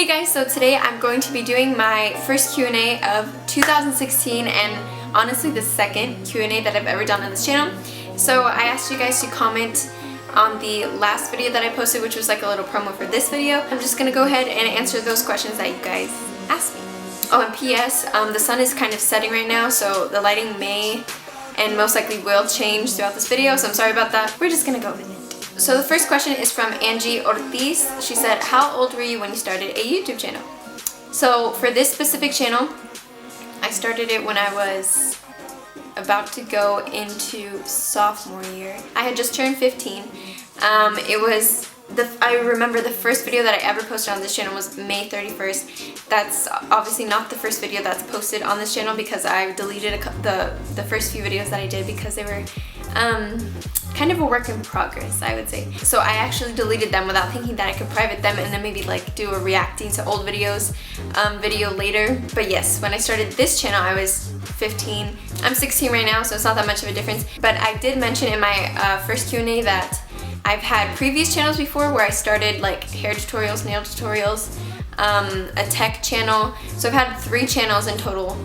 Hey guys, so today I'm going to be doing my first Q&A of 2016 and honestly the second Q&A that I've ever done on this channel. So I asked you guys to comment on the last video that I posted, which was like a little promo for this video. I'm just gonna go ahead and answer those questions that you guys asked me. Oh, and P.S. The sun is kind of setting right now, so the lighting may and most likely will change throughout this video, so I'm sorry about that. We're just gonna go with it. So the first question is from Angie Ortiz. She said, how old were you when you started a YouTube channel? So for this specific channel, I started it when I was about to go into sophomore year. I had just turned 15. I remember the first video that I ever posted on this channel was May 31st. That's obviously not the first video that's posted on this channel because I deleted the first few videos that I did because they were kind of a work in progress, I would say. So I actually deleted them without thinking that I could private them and then maybe like do a reacting to old videos video later. But yes, when I started this channel I was 15. I'm 16 right now, so it's not that much of a difference. But I did mention in my first Q&A that I've had previous channels before where I started like hair tutorials, nail tutorials, a tech channel. So I've had 3 channels in total.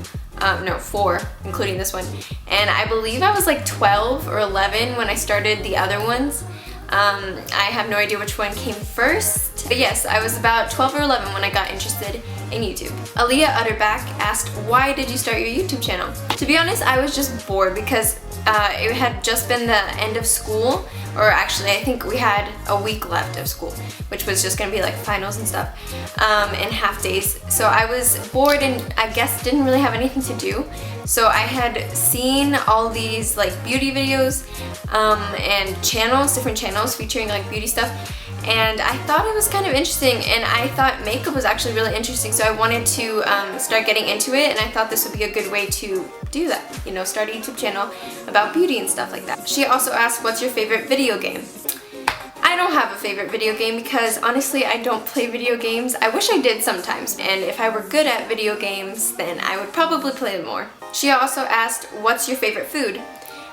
No, 4, including this one. And I believe I was like 12 or 11 when I started the other ones. I have no idea which one came first. But yes, I was about 12 or 11 when I got interested in YouTube. Aaliyah Utterback asked, why did you start your YouTube channel? To be honest, I was just bored because it had just been the end of school, or actually I think we had a week left of school, which was just gonna be like finals and stuff, and half days. So I was bored and I guess didn't really have anything to do. So I had seen all these like beauty videos and channels, different channels featuring like beauty stuff, and I thought it was kind of interesting, and I thought makeup was actually really interesting, so I wanted to start getting into it, and I thought this would be a good way to do that, you know, start a YouTube channel about beauty and stuff like that. She also asked, what's your favorite video game? I don't have a favorite video game because honestly I don't play video games. I wish I did sometimes, and if I were good at video games then I would probably play them more. She also asked, what's your favorite food?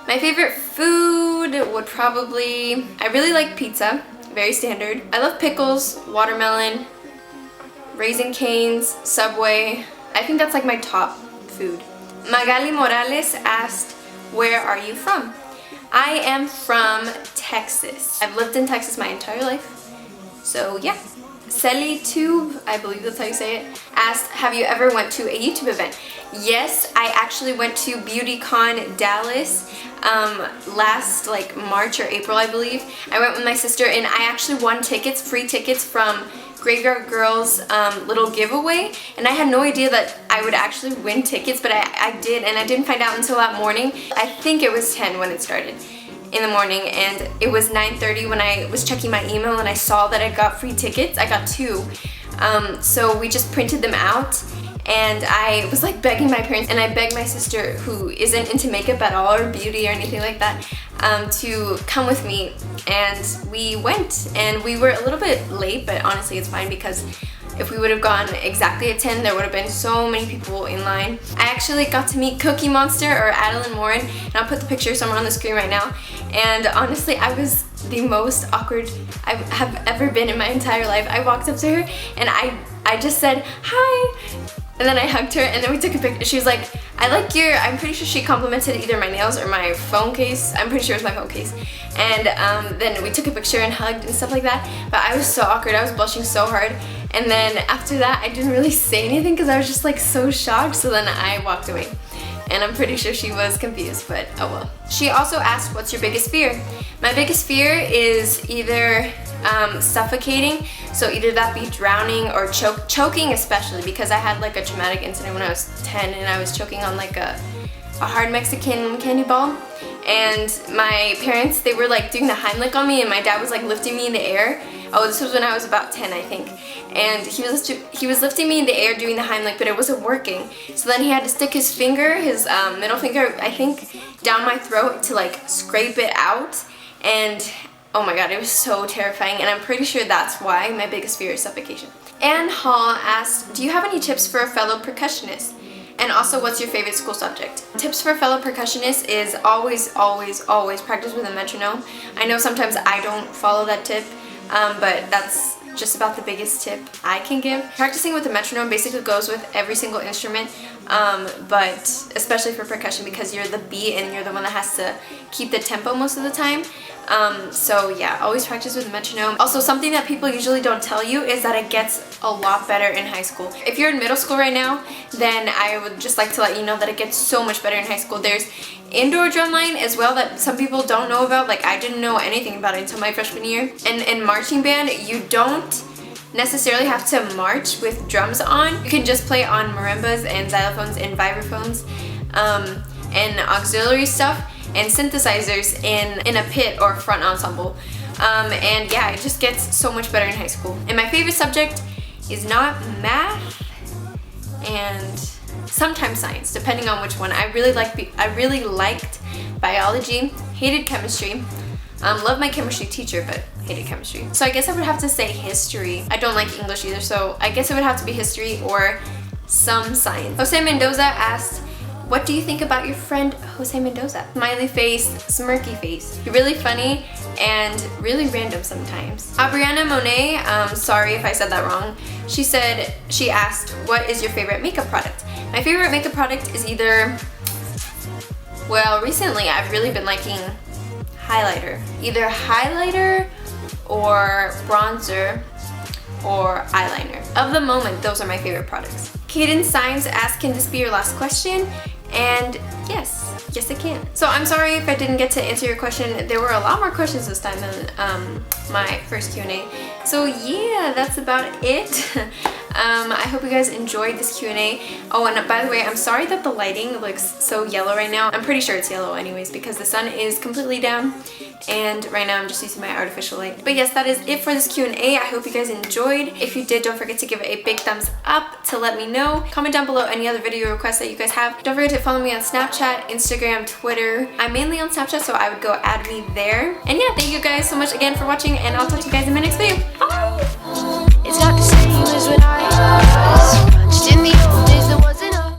My favorite food would probably, I really like pizza, very standard. I love pickles, watermelon, Raisin Canes, Subway. I think that's like my top food. Magali Morales asked, where are you from? I am from Texas. I've lived in Texas my entire life, so yeah. SeliTube, I believe that's how you say it, asked, have you ever went to a YouTube event? Yes, I actually went to BeautyCon Dallas last like March or April, I believe. I went with my sister and I actually won tickets, free tickets from Graveyard Girls little giveaway, and I had no idea that I would actually win tickets, but I did, and I didn't find out until that morning. I think it was 10 when it started in the morning, and it was 9:30 when I was checking my email and I saw that I got free tickets. I got 2. So we just printed them out, and I was like begging my parents, and I begged my sister, who isn't into makeup at all or beauty or anything like that, to come with me, and we went, and we were a little bit late, but honestly it's fine because if we would have gone exactly at 10, there would have been so many people in line. I actually got to meet Cookie Monster, or Adeline Morin, and I'll put the picture somewhere on the screen right now, and honestly I was the most awkward I have ever been in my entire life. I walked up to her and I just said, hi, and then I hugged her, and then we took a picture. She was like, I like your, I'm pretty sure she complimented either my nails or my phone case. I'm pretty sure it was my phone case. And then we took a picture and hugged and stuff like that. But I was so awkward. I was blushing so hard. And then after that, I didn't really say anything because I was just like so shocked. So then I walked away. And I'm pretty sure she was confused, but oh well. She also asked, what's your biggest fear? My biggest fear is either suffocating, so either that be drowning or choking, especially because I had like a traumatic incident when I was 10 and I was choking on like a hard Mexican candy ball, and my parents, they were like doing the Heimlich on me, and my dad was like lifting me in the air. Oh, this was when I was about 10, I think, and he was lifting me in the air doing the Heimlich, but it wasn't working. So then he had to stick his finger, his middle finger, I think, down my throat to like scrape it out, and oh my god, it was so terrifying, and I'm pretty sure that's why my biggest fear is suffocation. Anne Hall asked, do you have any tips for a fellow percussionist? And also, what's your favorite school subject? Tips for a fellow percussionist is always, always, always practice with a metronome. I know sometimes I don't follow that tip, but that's just about the biggest tip I can give. Practicing with the metronome basically goes with every single instrument, but especially for percussion because you're the beat and you're the one that has to keep the tempo most of the time. So yeah, always practice with metronome. Also, something that people usually don't tell you is that it gets a lot better in high school. If you're in middle school right now, then I would just like to let you know that it gets so much better in high school. There's indoor drumline as well that some people don't know about. Like, I didn't know anything about it until my freshman year. And in marching band, you don't necessarily have to march with drums on. You can just play on marimbas and xylophones and vibraphones and auxiliary stuff and synthesizers in a pit or front ensemble. And yeah, it just gets so much better in high school. And my favorite subject is not math and sometimes science, depending on which one. I really liked biology, hated chemistry. Loved my chemistry teacher, but hated chemistry. So I guess I would have to say history. I don't like English either, so I guess it would have to be history or some science. Jose Mendoza asked, what do you think about your friend Jose Mendoza? Smiley face, smirky face. You're really funny and really random sometimes. Abriana Monet, sorry if I said that wrong. She asked, what is your favorite makeup product? My favorite makeup product is either, well, recently I've really been liking highlighter. Either highlighter or bronzer or eyeliner. Of the moment, those are my favorite products. Kaden Symes asked, can this be your last question? And yes it can. So I'm sorry if I didn't get to answer your question. There were a lot more questions this time than my first Q&A. So yeah, that's about it. I hope you guys enjoyed this Q&A. Oh, and by the way, I'm sorry that the lighting looks so yellow right now. I'm pretty sure it's yellow anyways because the sun is completely down and right now I'm just using my artificial light. But yes, that is it for this Q&A. I hope you guys enjoyed. If you did, don't forget to give it a big thumbs up to let me know. Comment down below any other video requests that you guys have. Don't forget to follow me on Snapchat, Instagram, Twitter. I'm mainly on Snapchat, so I would go add me there. And yeah, thank you guys so much again for watching, and I'll talk to you guys in my next video. Bye!